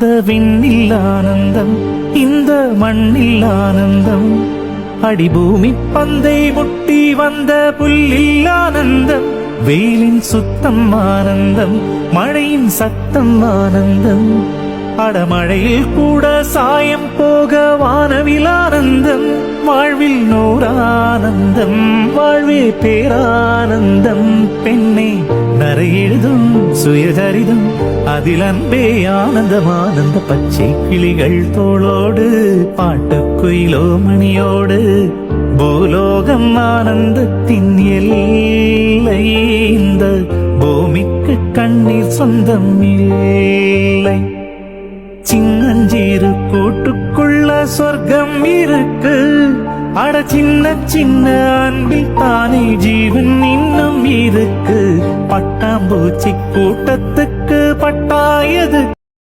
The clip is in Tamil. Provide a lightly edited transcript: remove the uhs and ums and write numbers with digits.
அந்த விண்ணில் ஆனந்தம், இந்த மண்ணில் ஆனந்தம், அடிபூமி பந்தை முட்டி வந்த புல்லில் ஆனந்தம், வெயிலின் சுத்தம் ஆனந்தம், மழையின் சத்தம் ஆனந்தம், அடமழையில் கூட சாயம் போக வானவில் ஆனந்தம், வாழ்வில் நூறானந்தம், வாழ்வே பேரானந்தம். பெண்ணே நரை எழுதும் சுயசரிதம், அதில் அன்பே ஆனந்தம் ஆனந்த, பச்சை கிளிகள் தோளோடு பாட்டுக்குயிலோ மணியோடு, பூலோகம் ஆனந்தத்தின் எல்லை, இந்த பூமிக்கு கண்ணீர் சொந்தம் இல்லை. சின்னஞ்சீரு கூட்டுக்குள்ள சொர்க்கம் இருக்கு, அட சின்ன சின்ன அன்பில் தானே ஜீவன் இன்னும் இருக்கு. பட்டாம்பூச்சி கூட்டத்துக்கு பட்டாயதுக்கு